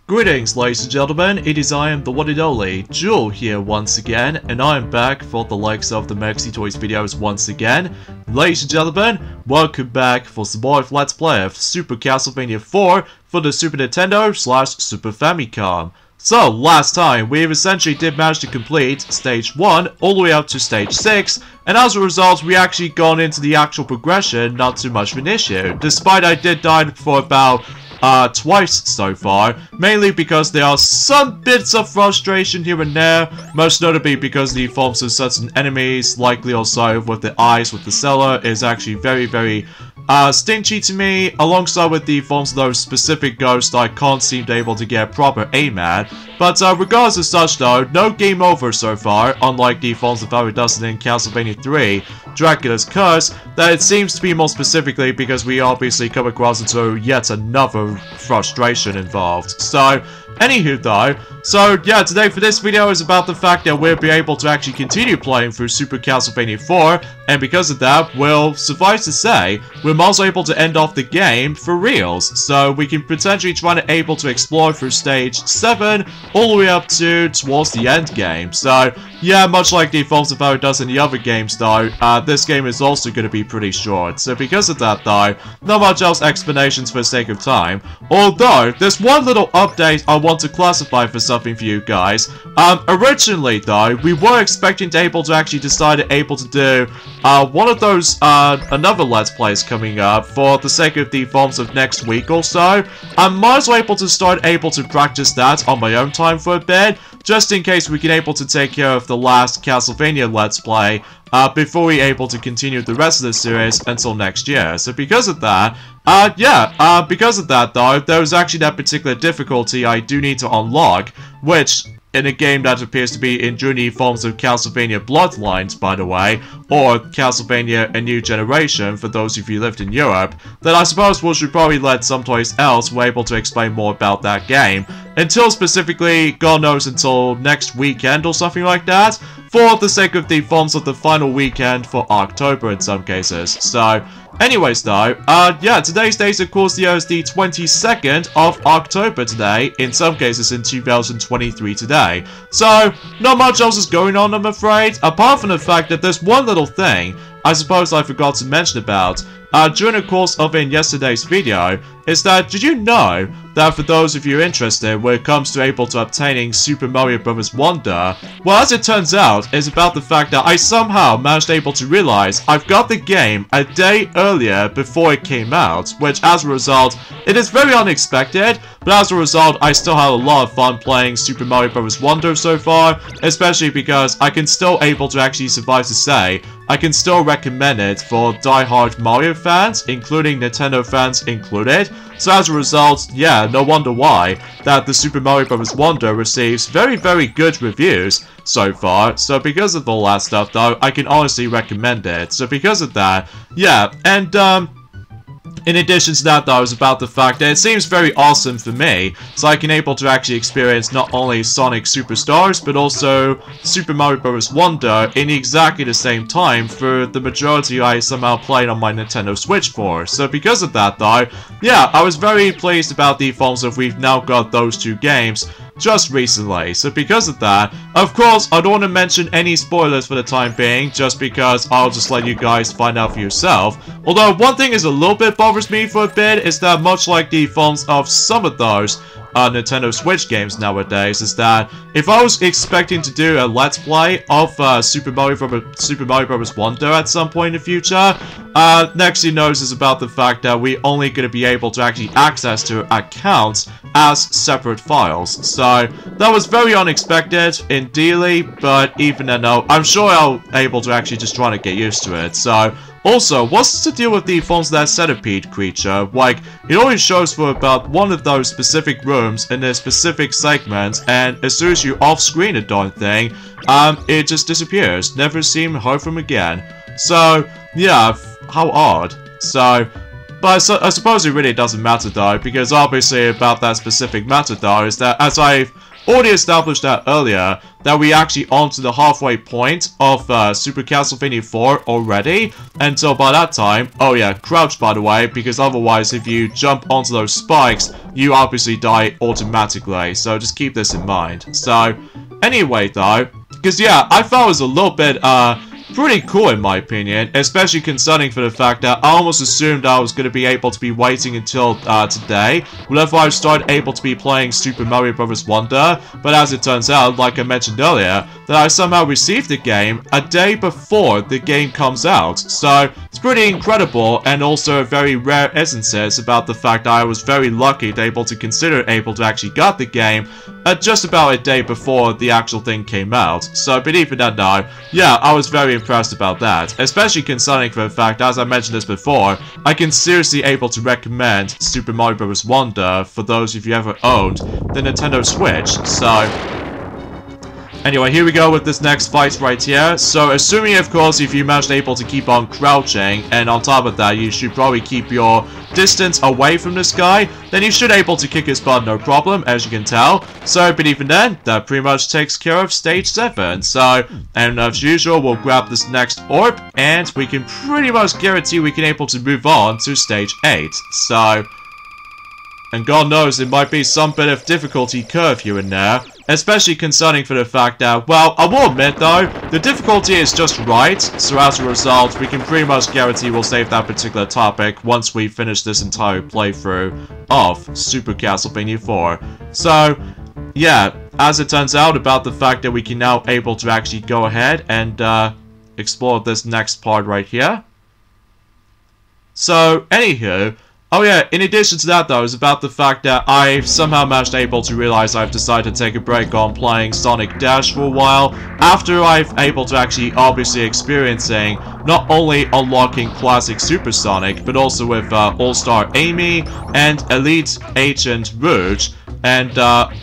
Greetings ladies and gentlemen, it is I am the one and only Jewel here once again, and I am back for the likes of the Maxi Toys videos once again. Ladies and gentlemen, welcome back for some more of Let's Play of Super Castlevania 4 for the Super Nintendo/Super Famicom. So, last time, we essentially did manage to complete Stage 1 all the way up to Stage 6, and as a result, we actually gone into the actual progression, not too much of an issue, despite I did die for about twice so far, mainly because there are some bits of frustration here and there, most notably because the forms of certain enemies, likely also with the eyes with the cellar, is actually very stingy to me, alongside with the forms of those specific ghosts I can't seem to able to get proper aim at. But regardless of such though, no game over so far, unlike the forms of how it does in Castlevania 3, Dracula's Curse, that it seems to be more specifically because we obviously come across into yet another frustration involved. So, anywho though, so yeah, today for this video is about the fact that we'll be able to actually continue playing through Super Castlevania 4, and because of that, we'll, suffice to say, we're also able to end off the game for reals. So we can potentially try to able to explore through Stage 7, all the way up to towards the end game. So, yeah, much like the forms of how it does in the other games though, this game is also going to be pretty short. So because of that though, not much else explanations for the sake of time. Although, there's one little update I want to classify for something for you guys. Originally though, we were expecting to able to actually decide to able to do one of those another Let's Plays coming up for the sake of the forms of next week or so. I might as well able to start able to practice that on my own time for a bit, just in case we can able to take care of the last Castlevania Let's Play before we able to continue the rest of the series until next year. So because of that, because of that though, there was actually that particular difficulty I do need to unlock, which in a game that appears to be in journey forms of Castlevania Bloodlines, by the way, or Castlevania A New Generation for those of you who lived in Europe, then I suppose we should probably let someplace else who are able to explain more about that game, until specifically, God knows, until next weekend or something like that, for the sake of the forms of the final weekend for October in some cases. So, anyways though, yeah, today's date of course is the 22nd of October today, in some cases in 2023 today. So, not much else is going on, I'm afraid, apart from the fact that there's one little thing I suppose I forgot to mention about during the course of in yesterday's video, is that did you know that for those of you interested when it comes to able to obtaining Super Mario Bros. Wonder, well, as it turns out, is about the fact that I somehow managed able to realize I've got the game a day earlier before it came out, which as a result, it is very unexpected, but as a result, I still had a lot of fun playing Super Mario Bros. Wonder so far, especially because I can still able to actually survive to say, I can still recommend it for die-hard Mario fans, including Nintendo fans included. So as a result, yeah, no wonder why that the Super Mario Bros. Wonder receives very good reviews so far. So because of all that stuff though, I can honestly recommend it. So because of that, yeah, and in addition to that though, is about the fact that it seems very awesome for me, so I can able to actually experience not only Sonic Superstars, but also Super Mario Bros. Wonder in exactly the same time for the majority I somehow played on my Nintendo Switch for. So because of that though, yeah, I was very pleased about the forms of we've now got those two games just recently. So because of that, of course, I don't want to mention any spoilers for the time being, just because I'll just let you guys find out for yourself. Although one thing is a little bit bothers me for a bit, is that much like the forms of some of those Nintendo Switch games nowadays, is that if I was expecting to do a Let's Play of Super Mario Bros. Wonder at some point in the future, next you knows is about the fact that we only going to be able to actually access to accounts as separate files. So that was very unexpected indeed, but even then, I'm sure I'll able to actually just try to get used to it. So also, what's the deal with the forms of that centipede creature? Like, it always shows for about one of those specific rooms in a specific segment, and as soon as you off-screen a darn thing, it just disappears. Never seen heard from again. So, yeah, how odd. So, but I suppose it really doesn't matter though, because obviously about that specific matter though, is that as I've already established that earlier, that we actually onto the halfway point of Super Castlevania 4 already. And so by that time, oh yeah, crouch by the way, because otherwise if you jump onto those spikes, you obviously die automatically. So just keep this in mind. So anyway though, because yeah, I thought it was a little bit pretty cool in my opinion, especially concerning for the fact that I almost assumed I was going to be able to be waiting until today, whenever I started able to be playing Super Mario Bros. Wonder, but as it turns out, like I mentioned earlier, that I somehow received the game a day before the game comes out. So it's pretty incredible, and also a very rare instances about the fact that I was very lucky to able to consider able to actually got the game just about a day before the actual thing came out. So but even that now, yeah, I was very impressed about that, especially concerning for the fact, as I mentioned this before, I can seriously able to recommend Super Mario Bros. Wonder for those of you ever owned the Nintendo Switch. So anyway, here we go with this next fight right here. So assuming of course if you managed able to keep on crouching, and on top of that you should probably keep your distance away from this guy, then you should able to kick his butt no problem, as you can tell. So but even then, that pretty much takes care of stage 7. So, and as usual, we'll grab this next orb, and we can pretty much guarantee we can able to move on to stage 8. So, and God knows it might be some bit of difficulty curve here and there, especially concerning for the fact that, well, I will admit though, the difficulty is just right, so as a result, we can pretty much guarantee we'll save that particular topic once we finish this entire playthrough of Super Castlevania 4. So, yeah, as it turns out about the fact that we can now able to actually go ahead and explore this next part right here. So, anywho, oh yeah, in addition to that though, is about the fact that I've somehow managed able to realize I've decided to take a break on playing Sonic Dash for a while, after I've able to actually obviously experiencing not only unlocking classic Super Sonic, but also with All-Star Amy and Elite Agent Rouge. And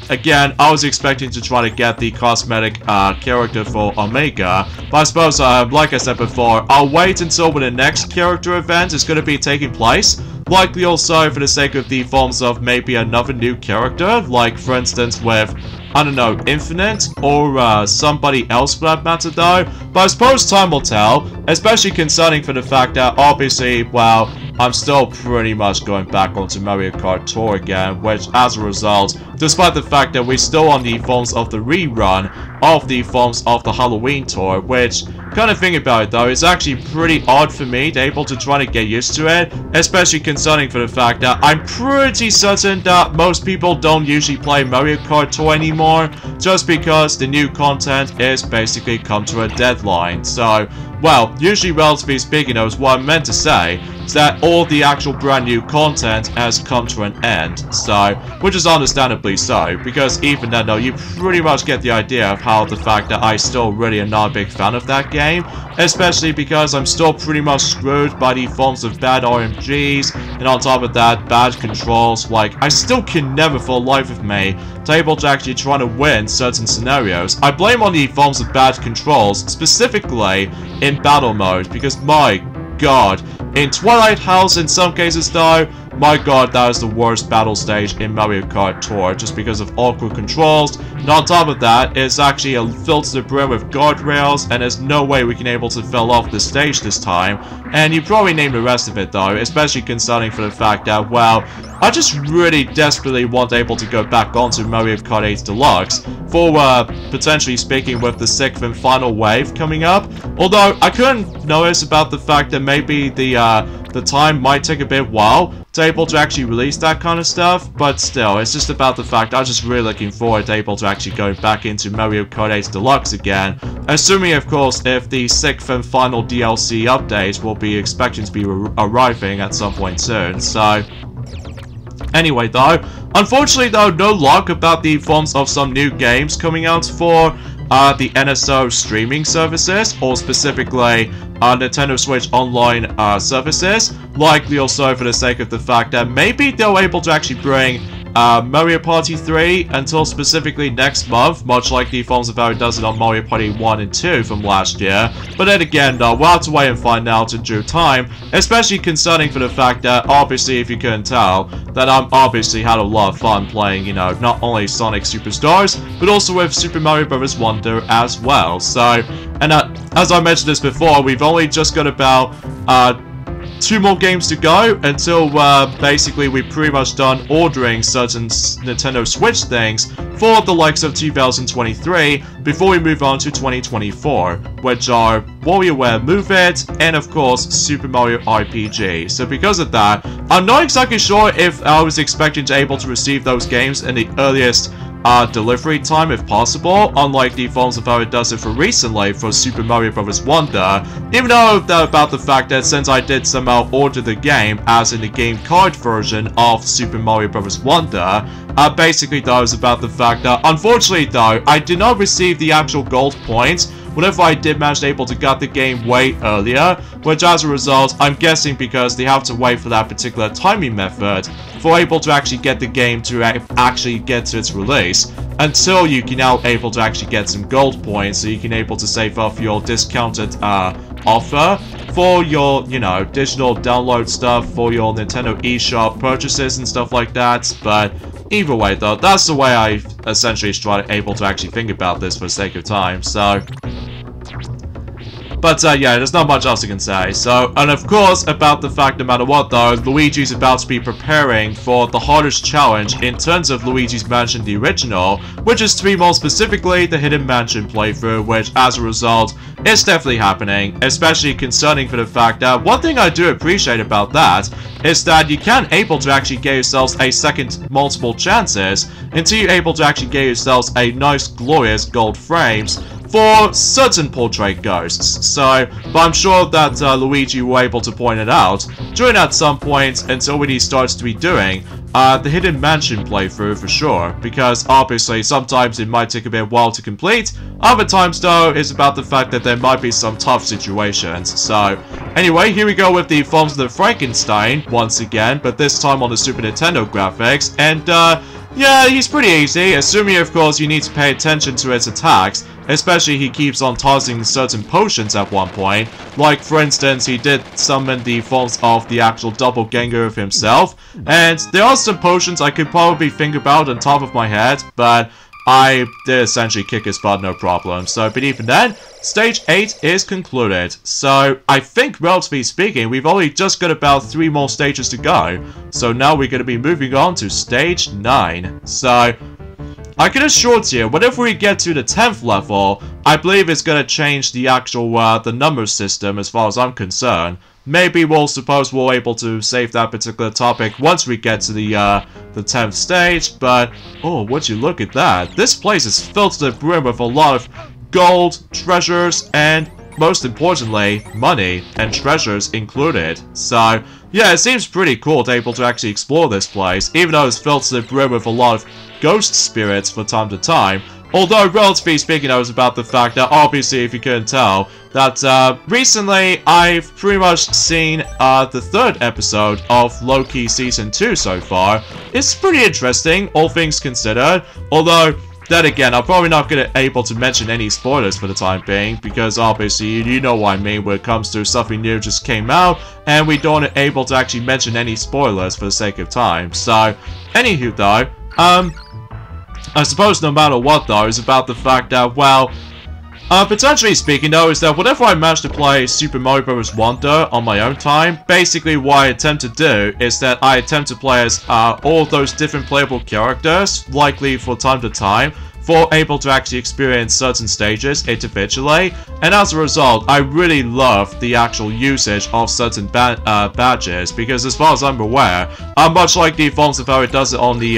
again, I was expecting to try to get the cosmetic character for Omega, but I suppose, like I said before, I'll wait until when the next character event is going to be taking place. Likely also for the sake of the forms of maybe another new character, like for instance with, I don't know, Infinite, or somebody else for that matter though. But I suppose time will tell, especially concerning for the fact that obviously, well, I'm still pretty much going back onto Mario Kart Tour again, which as a result, despite the fact that we're still on the forms of the rerun of the forms of the Halloween Tour, which, kind of thing about it though, is actually pretty odd for me to able to try to get used to it, especially concerning for the fact that I'm pretty certain that most people don't usually play Mario Kart Tour anymore, just because the new content is basically come to a deadline. So, well, usually relatively speaking though, is what I meant to say, is that all the actual brand new content has come to an end. So, which is understandably so, because even then though, you pretty much get the idea of how the fact that I still really am not a big fan of that game, especially because I'm still pretty much screwed by the forms of bad RMGs, and on top of that, bad controls. Like, I still can never for the life of me to able to actually try to win certain scenarios. I blame on the forms of bad controls, specifically in battle mode, because my god, in Twilight House in some cases though, my god, that is the worst battle stage in Mario Kart Tour, just because of awkward controls, and on top of that, it's actually filled to the brim with guardrails, and there's no way we can able to fill off the stage this time, and you probably name the rest of it though, especially concerning for the fact that, well, I just really desperately want able to go back onto Mario Kart 8 Deluxe for potentially speaking with the 6th and final wave coming up, although I couldn't notice about the fact that maybe the time might take a bit while to able to actually release that kind of stuff, but still, it's just about the fact I'm just really looking forward to able to actually go back into Mario Kart 8 Deluxe again, assuming of course if the 6th and final DLC update will be expected to be arriving at some point soon. So anyway though, unfortunately though, no luck about the forms of some new games coming out for the NSO streaming services, or specifically Nintendo Switch Online services, likely also for the sake of the fact that maybe they're able to actually bring Mario Party 3 until specifically next month, much like the Forms of Power does it on Mario Party 1 and 2 from last year. But then again, though, we'll have to wait and find out in due time, especially concerning for the fact that, obviously, if you couldn't tell, that I'm obviously had a lot of fun playing, you know, not only Sonic Superstars, but also with Super Mario Bros. Wonder as well. So, and as I mentioned this before, we've only just got about 2 more games to go until basically we're pretty much done ordering certain Nintendo Switch things for the likes of 2023 before we move on to 2024, which are WarioWare Move It and of course Super Mario RPG. So because of that, I'm not exactly sure if I was expecting to able to receive those games in the earliest delivery time if possible, unlike the Forms of how it does it for recently for Super Mario Bros. Wonder, even though about the fact that since I did somehow order the game as in the game card version of Super Mario Bros. Wonder, basically though is about the fact that unfortunately though, I did not receive the actual gold points whenever I did manage to able to get the game way earlier, which as a result, I'm guessing because they have to wait for that particular timing method for able to actually get the game to actually get to its release, until you can now able to actually get some gold points so you can able to save off your discounted offer for your, you know, digital download stuff for your Nintendo eShop purchases and stuff like that. But either way though, that's the way I essentially able to actually think about this for the sake of time, so. But yeah, there's not much else I can say. So, and of course, about the fact no matter what though, Luigi's about to be preparing for the hardest challenge in terms of Luigi's Mansion the original, which is to be more specifically the Hidden Mansion playthrough, which as a result, is definitely happening, especially concerning for the fact that one thing I do appreciate about that is that you can able to actually get yourselves a second multiple chances until you're able to actually get yourselves a nice glorious gold frames for certain portrait ghosts. So, but I'm sure that Luigi will able to point it out during at some point until when he starts to be doing the Hidden Mansion playthrough for sure, because obviously sometimes it might take a bit while to complete, other times though is about the fact that there might be some tough situations. So anyway, here we go with the Forms of the Frankenstein once again, but this time on the Super Nintendo graphics, and yeah, he's pretty easy, assuming of course you need to pay attention to his attacks, especially he keeps on tossing certain potions at one point, like for instance he did summon the forms of the actual doppelganger of himself, and there are some potions I could probably think about on top of my head, but I did essentially kick his butt no problem. So, but even then, Stage 8 is concluded. So, I think, relatively speaking, we've only just got about 3 more stages to go. So now we're going to be moving on to Stage 9. So, I can assure you, whenever we get to the 10th level, I believe it's going to change the actual, the number system as far as I'm concerned. Maybe we'll able to save that particular topic once we get to the 10th stage, but oh, would you look at that. This place is filled to the brim with a lot of gold, treasures, and most importantly, money and treasures included. So, yeah, it seems pretty cool to able to actually explore this place, even though it's filled to the brim with a lot of ghost spirits from time to time. Although, relatively speaking, I was about the fact that, obviously, if you couldn't tell, that recently I've pretty much seen the 3rd episode of Loki Season 2 so far. It's pretty interesting, all things considered, although, then again, I'm probably not going to able to mention any spoilers for the time being, because obviously, you know what I mean when it comes to something new just came out, and we don't able to actually mention any spoilers for the sake of time. So, anywho though, I suppose no matter what though, is about the fact that, well, potentially speaking though, is that whenever I manage to play Super Mario Bros. Wonder on my own time, basically what I attempt to do is that I attempt to play as all of those different playable characters, likely for time to time, for able to actually experience certain stages individually, and as a result, I really love the actual usage of certain badges, because as far as I'm aware, much like the Forms of how it does it on the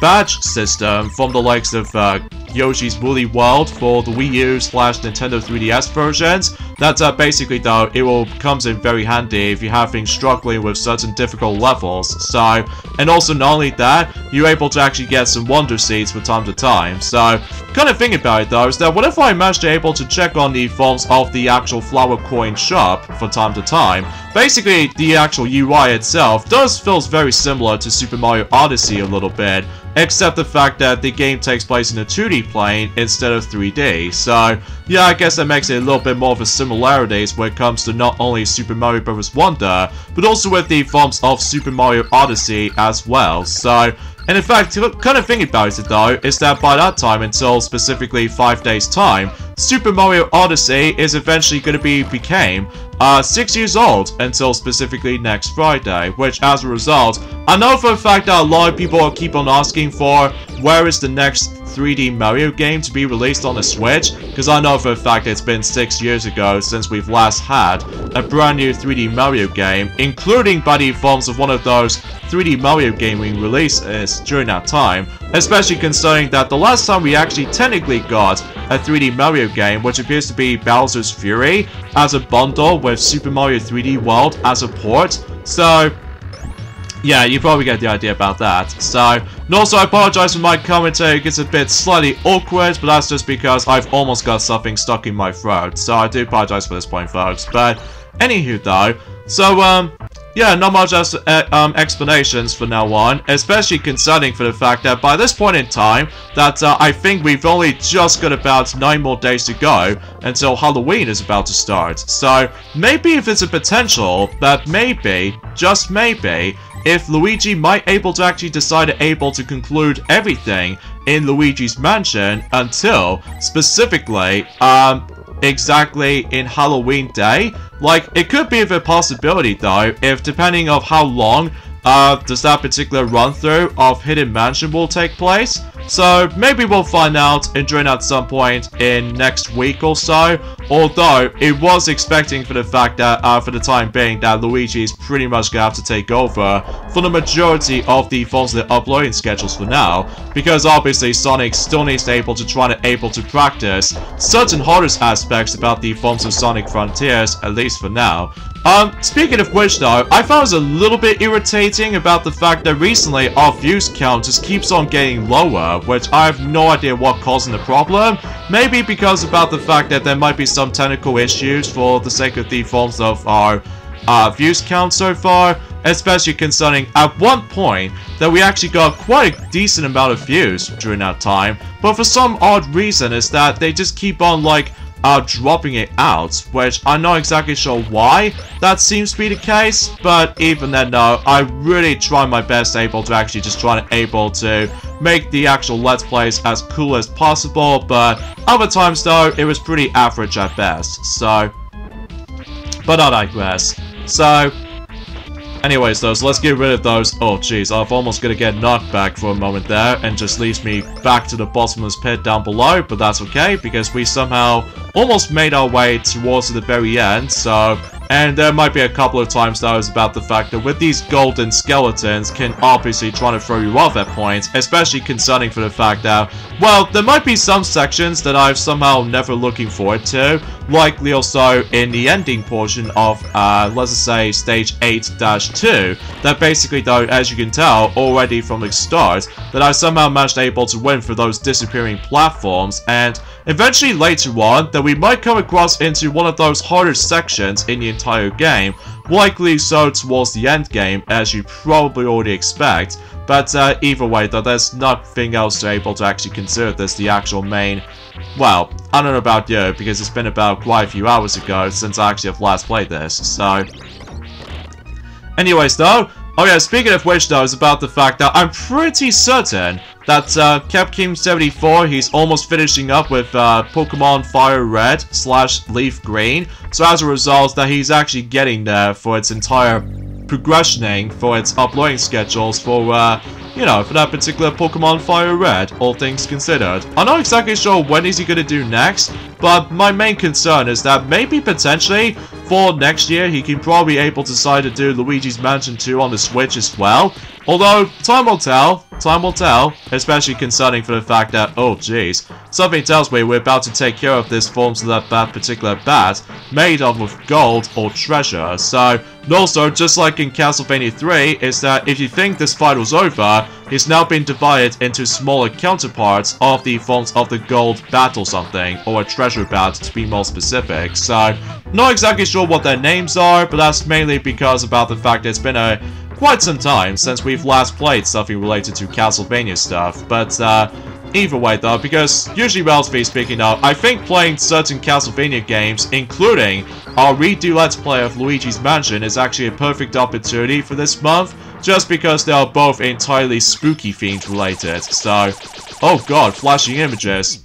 badge system from the likes of Yoshi's Woolly World for the Wii U / Nintendo 3DS versions. That basically though, comes in very handy if you have been struggling with certain difficult levels. So, and also not only that, you're able to actually get some Wonder Seeds from time to time. So, kind of thing about it though is that whenever I managed to able to check on the forms of the actual Flower Coin shop from time to time, basically the actual UI itself feels very similar to Super Mario Odyssey a little bit, except the fact that the game takes place in a 2D plane instead of 3D. So, yeah, I guess that makes it a little bit more of a similarities when it comes to not only Super Mario Bros. Wonder, but also with the forms of Super Mario Odyssey as well. So, and in fact, kind of thing about it though, is that by that time, until specifically 5 days time, Super Mario Odyssey is eventually going to became 6 years old until specifically next Friday, which as a result, I know for a fact that a lot of people keep on asking for where is the next 3D Mario game to be released on the Switch, because I know for a fact it's been 6 years ago since we've last had a brand new 3D Mario game, including by the forms of one of those 3D Mario gaming releases during that time, especially considering that the last time we actually technically got a 3D Mario game, which appears to be Bowser's Fury, as a bundle with Super Mario 3D World as a port. So, yeah, you probably get the idea about that. So, and also I apologize for my commentary, it gets a bit slightly awkward, but that's just because I've almost got something stuck in my throat. So I do apologize for this point, folks. But, anywho though, so, yeah, not much else, explanations for now on, especially concerning for the fact that by this point in time, that I think we've only just got about 9 more days to go until Halloween is about to start. So, maybe if it's a potential that maybe, just maybe, if Luigi might able to actually decide to conclude everything in Luigi's Mansion until, specifically, exactly in Halloween Day. Like, it could be a possibility though, if depending on how long does that particular run-through of Hidden Mansion will take place. So, maybe we'll find out during at some point in next week or so. Although, it was expecting for the fact that, for the time being, that Luigi is pretty much gonna have to take over for the majority of the forms of the uploading schedules for now. Because obviously, Sonic still needs to practice certain hardest aspects about the forms of Sonic Frontiers, at least for now. Speaking of which though, I found it a little bit irritating about the fact that recently our views count just keeps on getting lower, which I have no idea what causing the problem. Maybe because about the fact that there might be some technical issues for the sake of the forms of our views count so far, especially concerning at one point that we actually got quite a decent amount of views during that time, but for some odd reason is that they just keep on like dropping it out, which I'm not exactly sure why that seems to be the case, but even then no, I really try my best to actually just try to make the actual Let's Plays as cool as possible, but other times though, it was pretty average at best, so, but I digress. So, anyways though, so let's get rid of those. Oh jeez, I'm almost gonna get knocked back for a moment there, and just leaves me back to the bottomless pit down below, but that's okay, because we somehow almost made our way towards the very end, so, and there might be a couple of times that I was about the fact that with these golden skeletons can obviously try to throw you off at points, especially concerning for the fact that, well, there might be some sections that I've somehow never looking forward to, likely also in the ending portion of, let's just say, stage 8-2, that basically though, as you can tell already from the start, that I somehow managed to win for those disappearing platforms, and eventually later on, that we might come across into one of those harder sections in the entire game, likely so towards the end game, as you probably already expect, but either way though, there's nothing else to actually consider this the actual main, well, I don't know about you, because it's been about quite a few hours ago since I actually have last played this, so, anyways though, oh yeah, speaking of which though, is about the fact that I'm pretty certain that Capking74, he's almost finishing up with Pokemon Fire Red / Leaf Green, so as a result that he's actually getting there for its entire progressioning for its uploading schedules for, you know, for that particular Pokemon Fire Red, all things considered. I'm not exactly sure when is he going to do next, but my main concern is that maybe potentially for next year he can probably decide to do Luigi's Mansion 2 on the Switch as well. Although, time will tell, time will tell, especially concerning for the fact that, oh jeez, something tells me we're about to take care of this form of that particular bat, made of with gold or treasure. So, and also, just like in Castlevania 3, is that if you think this fight was over, it's now been divided into smaller counterparts of the forms of the gold bat or something, or a treasure bat to be more specific. So, not exactly sure what their names are, but that's mainly because about the fact that it's been quite some time since we've last played something related to Castlevania stuff. But either way though, because usually relatively speaking though, I think playing certain Castlevania games, including our redo Let's Play of Luigi's Mansion, is actually a perfect opportunity for this month, just because they are both entirely spooky themed related. So, oh god, flashing images.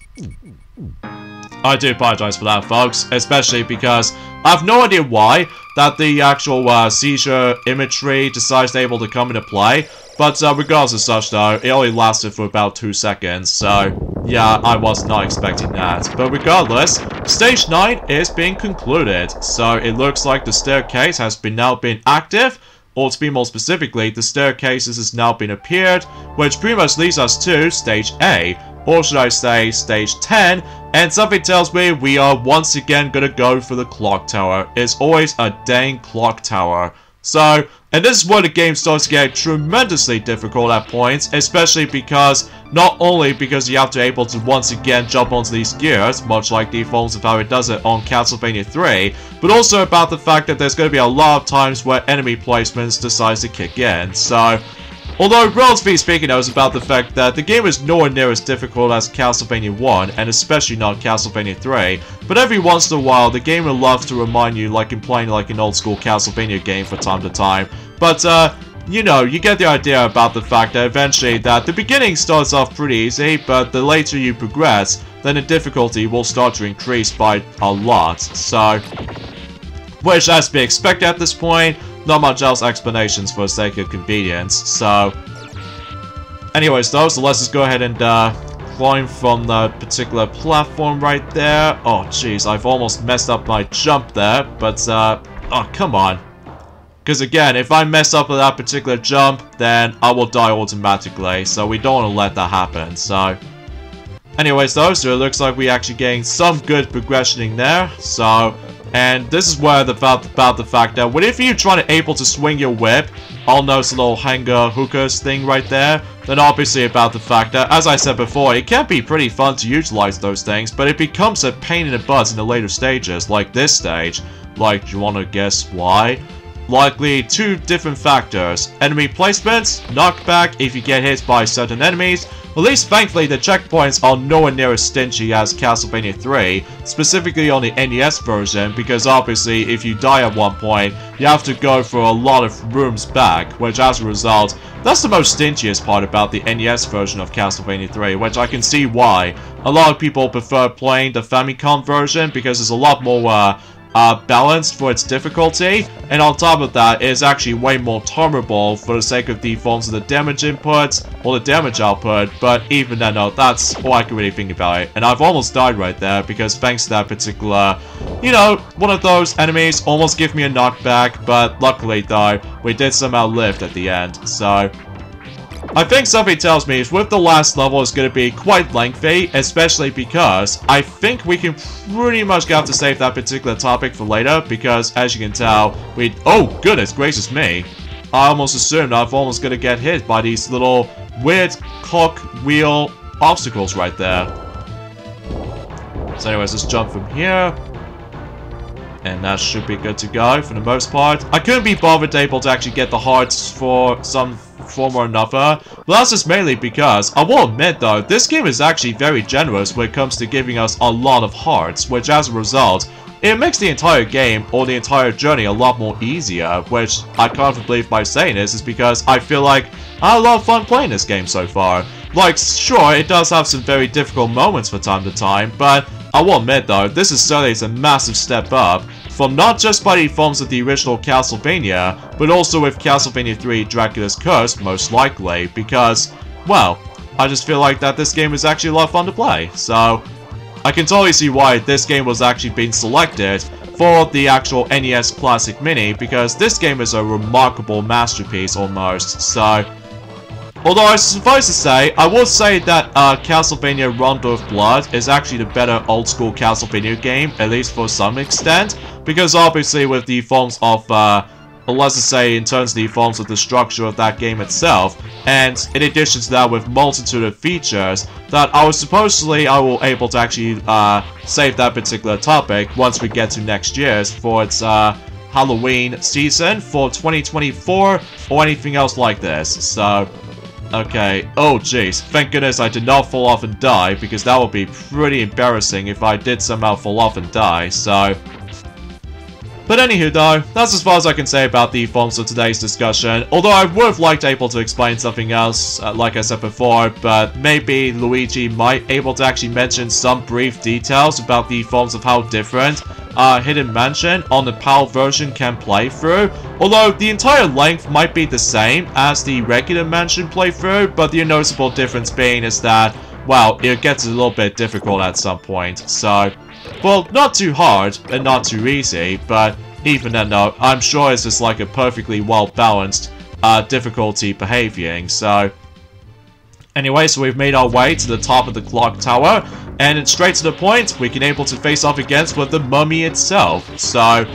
I do apologize for that, folks, especially because I have no idea why that the actual seizure imagery decides to able to come into play, but regardless of such though, it only lasted for about 2 seconds, so yeah, I was not expecting that. But regardless, Stage 9 is being concluded, so it looks like the staircase has now been active, or to be more specifically, the staircases has now been appeared, which pretty much leads us to Stage A, or should I say Stage 10, and something tells me we are once again gonna go for the clock tower. It's always a dang clock tower. So, and this is where the game starts to get tremendously difficult at points, especially because, not only because you have to be able to once again jump onto these gears, much like the forms of how it does it on Castlevania 3, but also about the fact that there's going to be a lot of times where enemy placements decides to kick in. So, although, relatively speaking, I was about the fact that the game is nowhere near as difficult as Castlevania 1, and especially not Castlevania 3, but every once in a while, the game will love to remind you, like in playing like an old-school Castlevania game from time to time. But, you know, you get the idea about the fact that eventually that the beginning starts off pretty easy, but the later you progress, then the difficulty will start to increase by a lot. So, which has to be expected at this point. Not much else explanations for the sake of convenience. So, anyways though, so let's just go ahead and climb from the particular platform right there. Oh jeez, I've almost messed up my jump there, but oh come on. Because again, if I mess up with that particular jump, then I will die automatically, so we don't want to let that happen. So, anyways though, so it looks like we're actually getting some good progressioning there. So, and this is where about the fact that if you're trying to able to swing your whip on those little hanger hookers thing right there, then obviously about the fact that, as I said before, it can be pretty fun to utilize those things, but it becomes a pain in the butt in the later stages, like this stage. Like, do you want to guess why? Likely 2 different factors. Enemy placements, knockback if you get hit by certain enemies. At least thankfully the checkpoints are nowhere near as stingy as Castlevania 3, specifically on the NES version, because obviously if you die at one point, you have to go for a lot of rooms back, which as a result, that's the most stingiest part about the NES version of Castlevania 3, which I can see why. A lot of people prefer playing the Famicom version because it's a lot more balanced for its difficulty, and on top of that, it is actually way more tolerable for the sake of the forms of the damage input or the damage output, but even then, no, that's all I can really think about it. And I've almost died right there, because thanks to that particular, you know, one of those enemies almost gave me a knockback, but luckily though, we did somehow live at the end, so I think something tells me with the last level is going to be quite lengthy, especially because I think we can pretty much have to save that particular topic for later, because as you can tell, oh goodness gracious me, I almost assumed I'm almost going to get hit by these little weird clock wheel obstacles right there. So anyways, let's jump from here. And that should be good to go for the most part. I couldn't be bothered able to actually get the hearts for some form or another, but that's just mainly because, I will admit though, this game is actually very generous when it comes to giving us a lot of hearts, which as a result, it makes the entire game, or the entire journey, a lot more easier, which I can't believe by saying this is because I feel like I had a lot of fun playing this game so far. Like, sure, it does have some very difficult moments from time to time, but I will admit though, this is certainly a massive step up from not just by the forms of the original Castlevania, but also with Castlevania 3 Dracula's Curse, most likely, because, well, I just feel like that this game is actually a lot of fun to play, so I can totally see why this game was actually being selected for the actual NES Classic Mini, because this game is a remarkable masterpiece almost, so Although I suffice to say, I will say that Castlevania Rondo of Blood is actually the better old-school Castlevania game, at least for some extent, because obviously with the forms of, let's just say in terms of the forms of the structure of that game itself, and in addition to that with multitude of features, that I will able to actually save that particular topic once we get to next year's for its Halloween season for 2024 or anything else like this, so... Okay, oh jeez, thank goodness I did not fall off and die, because that would be pretty embarrassing if I did somehow fall off and die, so... But anywho though, that's as far as I can say about the forms of today's discussion, although I would have liked able to explain something else, like I said before, but maybe Luigi might able to actually mention some brief details about the forms of how different Hidden Mansion on the PAL version can play through, although the entire length might be the same as the regular Mansion playthrough, but the noticeable difference being is that, well, it gets a little bit difficult at some point, so... Well, not too hard, and not too easy, but even then though, I'm sure it's just like a perfectly well-balanced difficulty behaving, so... Anyway, so we've made our way to the top of the clock tower, and it's straight to the point, we can able to face off against with the mummy itself, so...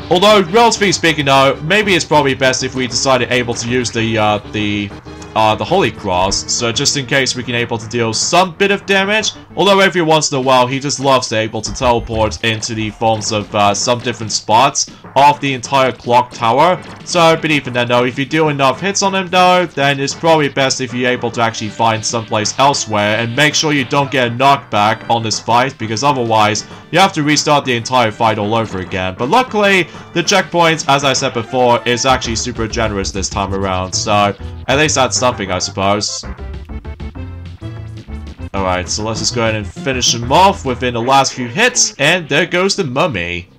Although, relatively speaking though, maybe it's probably best if we decided able to use the Holy Cross, so just in case we can able to deal some bit of damage, although every once in a while he just loves to able to teleport into the forms of some different spots of the entire clock tower, so but even then though, if you do enough hits on him though, then it's probably best if you're able to actually find someplace elsewhere and make sure you don't get a knockback on this fight, because otherwise you have to restart the entire fight all over again. But luckily, the checkpoints, as I said before, is actually super generous this time around, so at least that's something, I suppose. Alright, so let's just go ahead and finish him off within the last few hits, and there goes the mummy.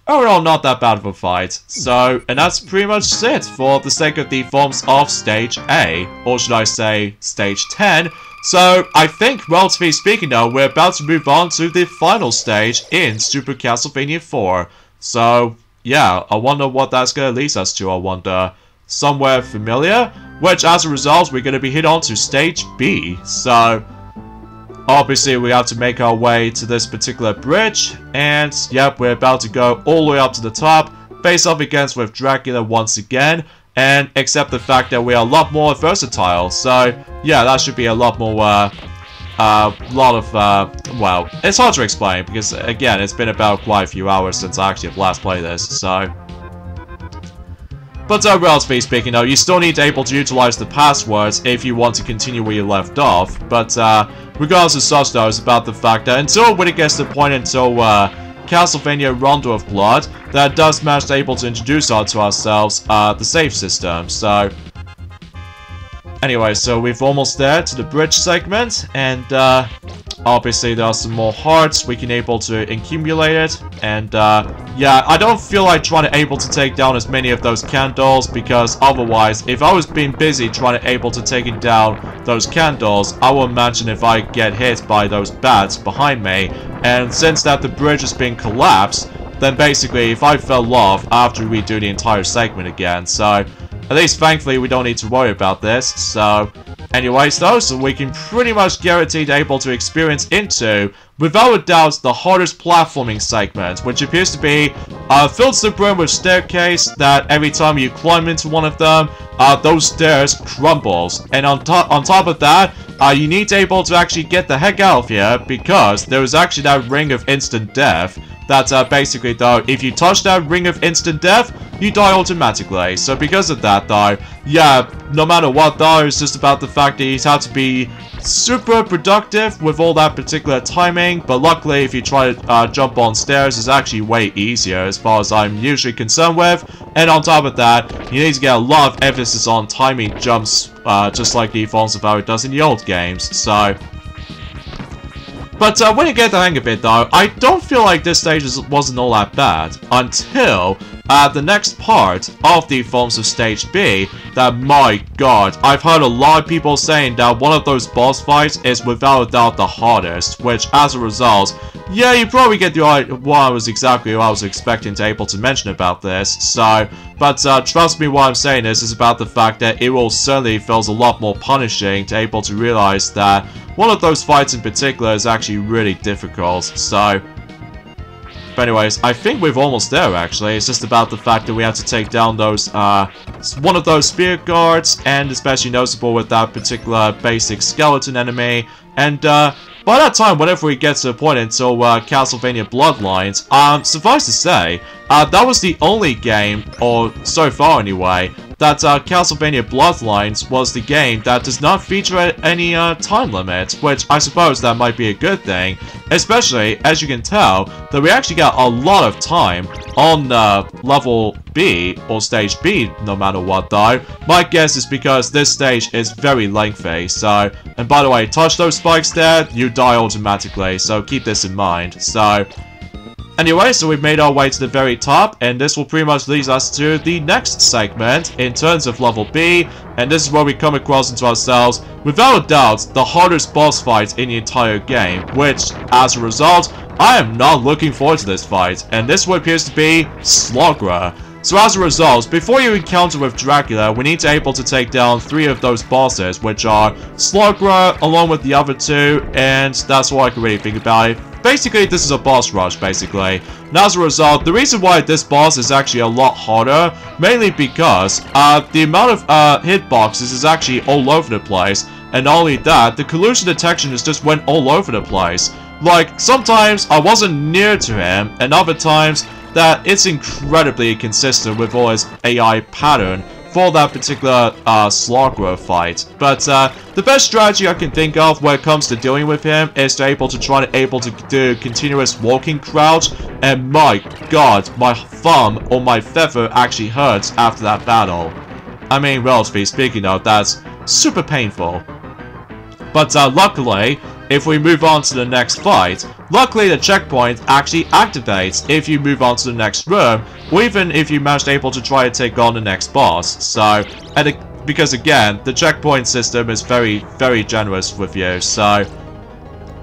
Overall, not that bad of a fight. So, and that's pretty much it for the sake of the forms of Stage A, or should I say, Stage 10. So, I think, relatively speaking though, we're about to move on to the final stage in Super Castlevania 4. So, yeah, I wonder what that's gonna lead us to, I wonder. Somewhere familiar, which as a result we're going to be hit on to Stage B, so obviously we have to make our way to this particular bridge, and yep, we're about to go all the way up to the top, face off against with Dracula once again, and accept the fact that we are a lot more versatile, so yeah, that should be a lot more, well, it's hard to explain, because again, it's been about quite a few hours since I actually have last played this, so... But relatively speaking though, you still need to able to utilize the passwords if you want to continue where you left off. But regardless of such though, it's about the fact that until when it gets to the point until Castlevania Rondo of Blood, that does manage to able to introduce to ourselves the save system. So anyway, so we've almost there to the bridge segment, and obviously there are some more hearts we can able to accumulate it, and yeah, I don't feel like trying to able to take down as many of those candles, because otherwise, if I was being busy trying to able to taking down those candles, I will imagine if I get hit by those bats behind me, and since that the bridge has been collapsed, then basically if I fell off, I have to redo the entire segment again, so at least thankfully we don't need to worry about this, so... Anyways though, so we can pretty much guaranteed able to experience into, without a doubt, the hardest platforming segment, which appears to be filled to the brim with staircase that every time you climb into one of them, those stairs crumbles. And on top of that, you need to able to actually get the heck out of here, because there is actually that ring of instant death. That basically though, if you touch that ring of instant death, you die automatically. So because of that though, yeah, no matter what though, it's just about the fact that you have to be super productive with all that particular timing. But luckily, if you try to jump on stairs, it's actually way easier as far as I'm usually concerned with. And on top of that, you need to get a lot of emphasis on timing jumps, just like the forms of how it does in the old games. So... But when you get the hang of it though, I don't feel like this stage wasn't all that bad, until the next part of the forms of Stage B, that, my god, I've heard a lot of people saying that one of those boss fights is without a doubt the hardest, which as a result, yeah, you probably get the what I was expecting to able to mention about this, so, but trust me, what I'm saying is about the fact that it will certainly feels a lot more punishing to able to realize that one of those fights in particular is actually really difficult, so. But anyways, I think we're almost there actually. It's just about the fact that we have to take down those, one of those spirit guards, and especially noticeable with that particular basic skeleton enemy. And, by that time, whenever we get to the point until, Castlevania Bloodlines, suffice to say, that was the only game, or so far anyway, that Castlevania Bloodlines was the game that does not feature any time limit, which I suppose that might be a good thing, especially as you can tell that we actually got a lot of time on level B or stage B no matter what though. My guess is because this stage is very lengthy, so, and by the way, touch those spikes there, you die automatically, so keep this in mind. So anyway, so we've made our way to the very top, and this will pretty much lead us to the next segment in terms of level B, and this is where we come across into ourselves, without a doubt, the hardest boss fight in the entire game, which, as a result, I am not looking forward to this fight, and this one appears to be Slogger. So as a result, before you encounter with Dracula, we need to able to take down 3 of those bosses, which are Slogger, along with the other 2, and that's all I can really think about it. Basically, this is a boss rush, basically. And as a result, the reason why this boss is actually a lot harder, mainly because the amount of hitboxes is actually all over the place. And not only that, the collusion detection is just went all over the place. Like, sometimes I wasn't near to him, and other times that it's incredibly consistent with all his AI pattern for that particular Slogger fight. But the best strategy I can think of when it comes to dealing with him is to try to do continuous walking crouch, and my god, my thumb or my feather actually hurts after that battle. I mean, relatively speaking though, that's super painful. But luckily, if we move on to the next fight, luckily the checkpoint actually activates if you move on to the next room, or even if you manage to try to take on the next boss. So, because again, the checkpoint system is very, very generous with you, so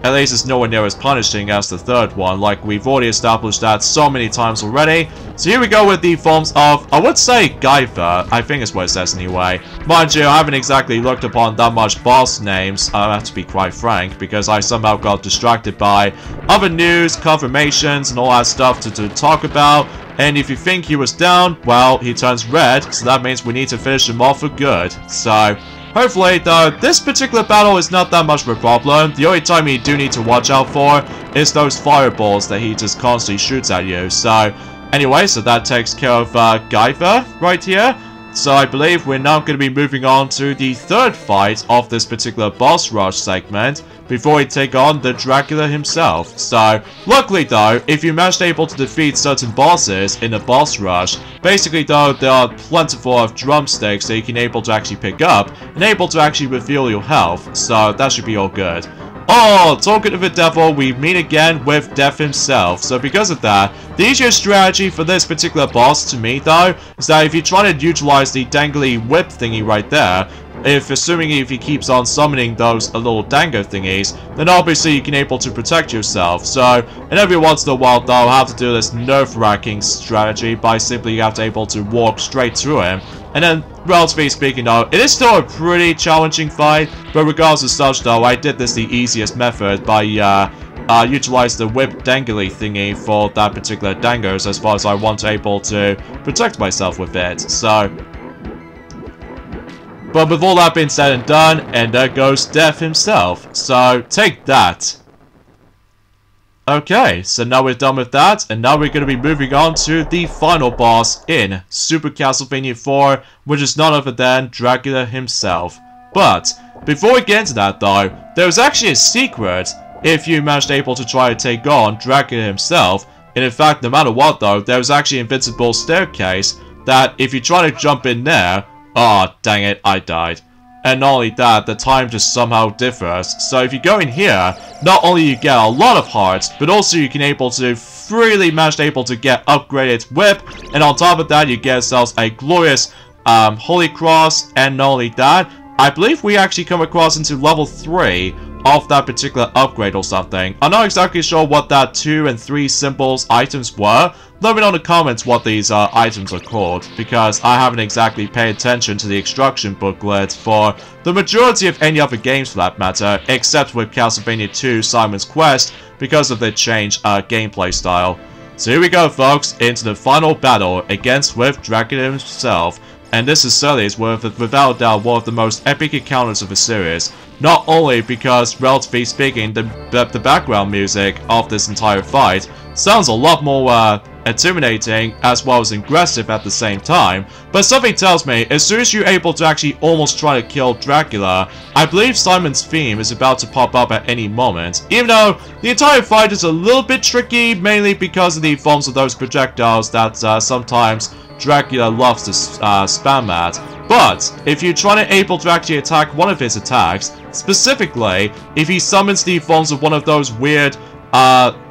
at least it's nowhere near as punishing as the third one, like we've already established that so many times already. So here we go with the forms of, I would say Gaifer, I think is what it says anyway. Mind you, I haven't exactly looked upon that much boss names, I have to be quite frank, because I somehow got distracted by other news, confirmations, and all that stuff to talk about. And if you think he was down, well, he turns red, so that means we need to finish him off for good. So hopefully, though, this particular battle is not that much of a problem. The only time you do need to watch out for is those fireballs that he just constantly shoots at you. So, anyway, so that takes care of Gaifer right here. So I believe we're now going to be moving on to the third fight of this particular boss rush segment before we take on the Dracula himself. So, luckily though, if you manage to defeat certain bosses in a boss rush, basically though, there are plentiful of drumsticks that you can actually pick up and to actually refill your health. So that should be all good. Oh, talking of the devil, we meet again with Death himself. So because of that, the easiest strategy for this particular boss to me though, is that if you try to utilize the dangly whip thingy right there, assuming if he keeps on summoning those little dango thingies, then obviously you can to protect yourself. So, and every once in a while though, I have to do this nerve-wracking strategy by simply you have to walk straight through him. And then, relatively speaking though, it is still a pretty challenging fight, but regardless of such though, I did this the easiest method by utilize the whip dangly thingy for that particular dangos as far as I want to protect myself with it. So, but with all that being said and done, and there goes Death himself. So, take that. Okay, so now we're done with that, and now we're going to be moving on to the final boss in Super Castlevania 4, which is none other than Dracula himself. But, before we get into that though, there's actually a secret if you managed to try to take on Dracula himself. And in fact, no matter what though, there's actually an invincible staircase that if you try to jump in there, oh, dang it, I died. And not only that, the time just somehow differs. So if you go in here, not only you get a lot of hearts, but also you can to freely manage to get upgraded whip, And on top of that, you get yourselves a glorious Holy Cross, and not only that, I believe we actually come across into level 3 of that particular upgrade or something. I'm not exactly sure what that 2 and 3 symbols items were. Let me know in the comments what these items are called, because I haven't exactly paid attention to the instruction booklet for the majority of any other games for that matter, except with Castlevania 2 Simon's Quest, because of the changed gameplay style. So here we go, folks, into the final battle against Dracula himself. And this is certainly without doubt one of the most epic encounters of the series. Not only because, relatively speaking, the background music of this entire fight sounds a lot more intimidating as well as aggressive at the same time, but something tells me as soon as you're able to actually almost try to kill Dracula, I believe Simon's theme is about to pop up at any moment. Even though the entire fight is a little bit tricky, mainly because of the forms of those projectiles that sometimes Dracula loves to spam at. But if you're trying to able to actually attack one of his attacks, specifically if he summons the forms of one of those weird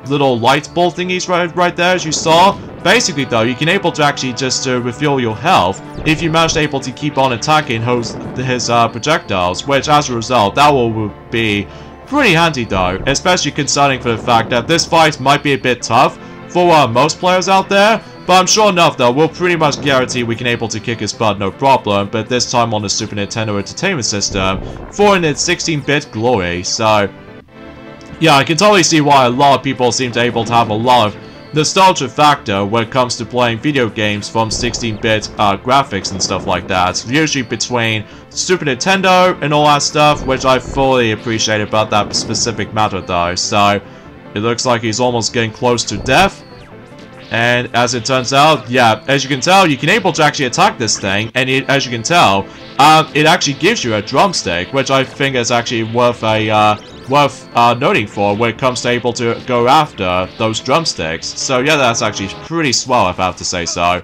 little light ball thingies right there, as you saw, basically though, you can able to actually just refuel your health if you manage to able to keep on attacking his projectiles, which as a result, that will be pretty handy though, especially concerning for the fact that this fight might be a bit tough for most players out there. But I'm sure enough though, we'll pretty much guarantee we can able to kick his butt no problem, but this time on the Super Nintendo Entertainment System for in its 16-bit glory. So yeah, I can totally see why a lot of people seem to able to have a lot of nostalgia factor when it comes to playing video games from 16-bit graphics and stuff like that. Usually between Super Nintendo and all that stuff, which I fully appreciate about that specific matter though. So it looks like he's almost getting close to death. And as it turns out, yeah, as you can tell, you can able to actually attack this thing, and as you can tell, it actually gives you a drumstick, which I think is actually worth noting for when it comes to able to go after those drumsticks. So yeah, that's actually pretty swell, if I have to say so.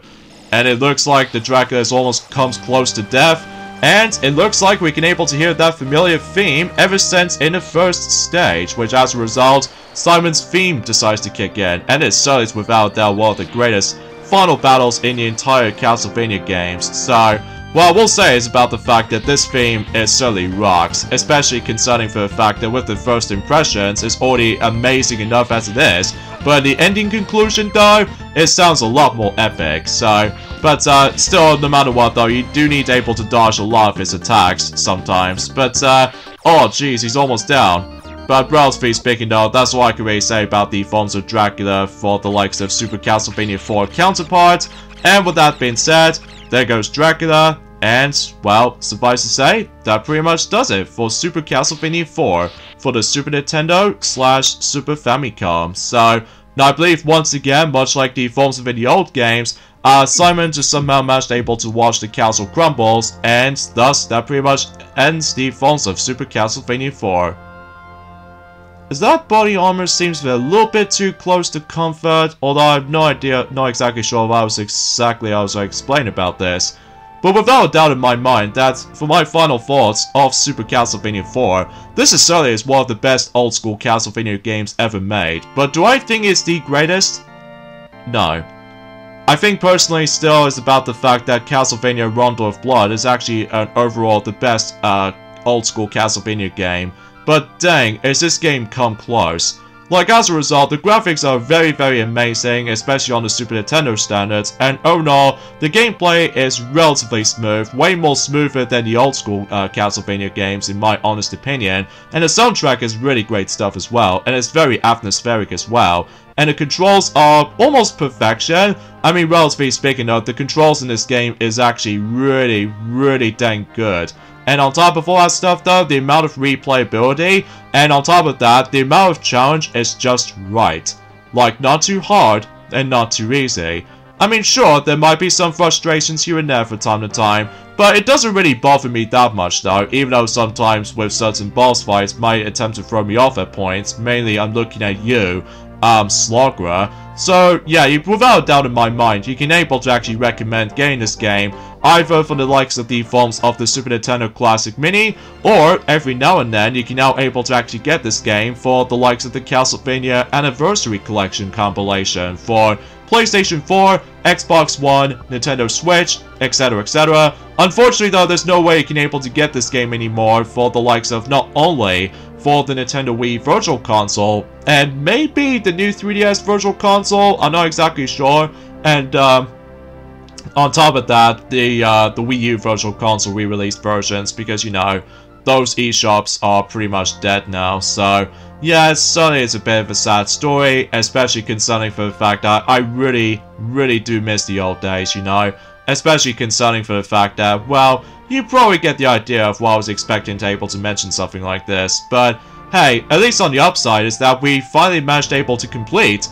And it looks like the Dracula almost comes close to death, and it looks like we can able to hear that familiar theme ever since in the first stage, which as a result, Simon's theme decides to kick in, and it certainly is without doubt one of the greatest final battles in the entire Castlevania games. So what I will say is about the fact that this theme is certainly rocks, especially concerning for the fact that with the first impressions, it's already amazing enough as it is, but the ending conclusion though, it sounds a lot more epic. So, but still, no matter what though, you do need to able to dodge a lot of his attacks sometimes. But oh jeez, he's almost down. But relatively speaking though, that's all I can really say about the forms of Dracula for the likes of Super Castlevania 4 counterpart. And with that being said, there goes Dracula, and, well, suffice to say, that pretty much does it for Super Castlevania 4 for the Super Nintendo / Super Famicom. So, now I believe once again, much like the forms of in the old games, Simon just somehow managed able to watch the castle crumbles, and thus that pretty much ends the forms of Super Castlevania 4. As that body armor seems to be a little bit too close to comfort, although I have not exactly sure what I was explaining about this. But without a doubt in my mind that, for my final thoughts of Super Castlevania 4, this is certainly is one of the best old school Castlevania games ever made. But do I think it's the greatest? No. I think personally still is about the fact that Castlevania Rondo of Blood is actually overall the best old school Castlevania game. But dang, is this game come close. Like, as a result, the graphics are very, very amazing, especially on the Super Nintendo standards, and overall, the gameplay is relatively smooth, way more smoother than the old school Castlevania games in my honest opinion, and the soundtrack is really great stuff as well, and it's very atmospheric as well, and the controls are almost perfection. I mean, relatively speaking though, the controls in this game is actually really, really dang good. And on top of all that stuff though, the amount of replayability, and on top of that, the amount of challenge is just right. Like, not too hard, and not too easy. I mean, sure, there might be some frustrations here and there from time to time, but it doesn't really bother me that much though, even though sometimes with certain boss fights might attempt to throw me off at points. Mainly, I'm looking at you, Slogger. So, yeah, without a doubt in my mind, you can able to actually recommend getting this game either for the likes of the forms of the Super Nintendo Classic Mini, or every now and then you can now able to actually get this game for the likes of the Castlevania Anniversary Collection compilation for PlayStation 4, Xbox One, Nintendo Switch, etc, etc. Unfortunately though, there's no way you can able to get this game anymore for the likes of not only for the Nintendo Wii Virtual Console, and maybe the new 3DS Virtual Console, I'm not exactly sure, and on top of that, the Wii U Virtual Console re-released versions, because you know, those eShops are pretty much dead now, so yeah, certainly it's a bit of a sad story, especially concerning for the fact that I really do miss the old days, you know, especially concerning for the fact that, well, you probably get the idea of what I was expecting to able to mention something like this, but hey, at least on the upside is that we finally managed able to complete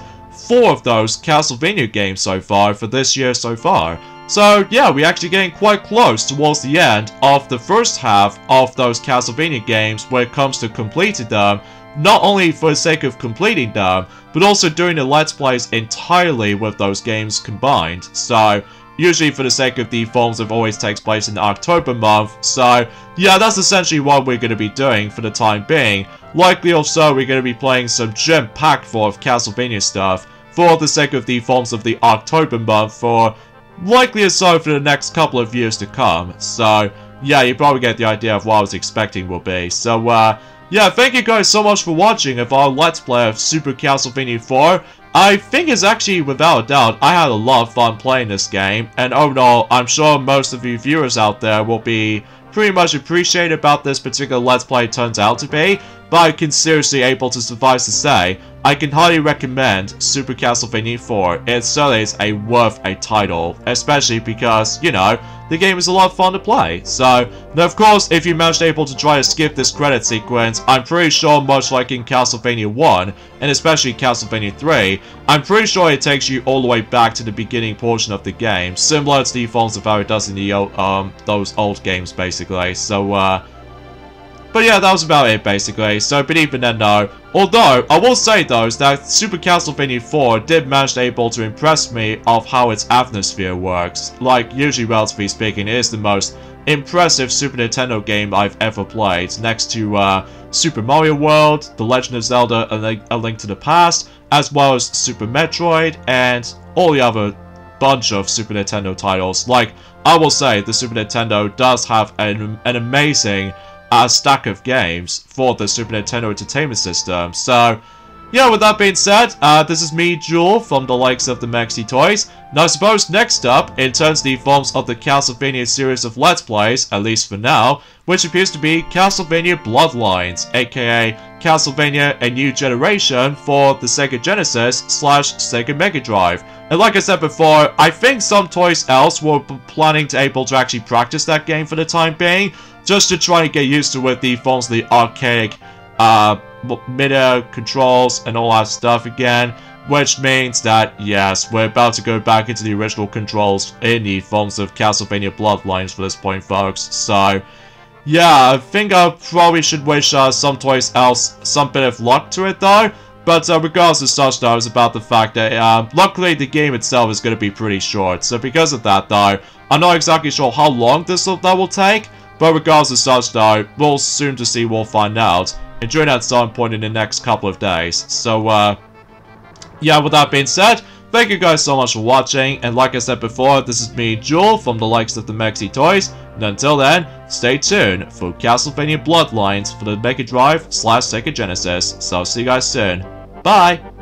4 of those Castlevania games so far for this year so far. So yeah, we're actually getting quite close towards the end of the first half of those Castlevania games when it comes to completing them, not only for the sake of completing them, but also doing the Let's Plays entirely with those games combined. So usually for the sake of the forms it always takes place in the October month, so yeah, that's essentially what we're going to be doing for the time being. Likely also we're going to be playing some gem-packed full of Castlevania stuff for the sake of the forms of the October month for likely so for the next couple of years to come. So yeah, you probably get the idea of what I was expecting will be. So yeah, thank you guys so much for watching of our Let's Play of Super Castlevania 4. I think it's actually, without a doubt, I had a lot of fun playing this game, and overall, I'm sure most of you viewers out there will be pretty much appreciate about this particular Let's Play turns out to be, but I can seriously able to suffice to say, I can highly recommend Super Castlevania 4. It certainly is worth a title, especially because, you know, the game is a lot of fun to play. So, now of course, if you managed able to try to skip this credit sequence, I'm pretty sure much like in Castlevania 1, and especially Castlevania 3, I'm pretty sure it takes you all the way back to the beginning portion of the game, similar to the forms of how it does in the those old games basically. So, but yeah, that was about it basically, so but even then though, although I will say though is that Super Castlevania 4 did manage able to impress me of how its atmosphere works. Like, usually relatively speaking, it is the most impressive Super Nintendo game I've ever played, next to Super Mario World, The Legend of Zelda A Link to the Past, as well as Super Metroid, and all the other bunch of Super Nintendo titles. Like, I will say, the Super Nintendo does have an amazing stack of games for the Super Nintendo Entertainment System. So, yeah, with that being said, this is me, Jewel, from the likes of the Maxi Toys. Now, I suppose next up, in terms of the forms of the Castlevania series of Let's Plays, at least for now, which appears to be Castlevania Bloodlines, aka Castlevania A New Generation for the Sega Genesis / Sega Mega Drive. And like I said before, I think some toys else were planning to able to actually practice that game for the time being, just to try and get used to with the forms of the archaic mid-air controls and all that stuff again, which means that, yes, we're about to go back into the original controls in the forms of Castlevania Bloodlines for this point, folks. So, yeah, I think I probably should wish some toys else some bit of luck to it though, but regardless of such though, it's about the fact that luckily the game itself is going to be pretty short, so because of that though, I'm not exactly sure how long that will take, but regardless of such though, we'll soon to see, we'll find out, and during that time point in the next couple of days. So, yeah, with that being said, thank you guys so much for watching, and like I said before, this is me, Jewel, from the likes of the Maxi Toys, and until then, stay tuned for Castlevania Bloodlines for the Mega Drive / Sega Genesis. So I'll see you guys soon. Bye!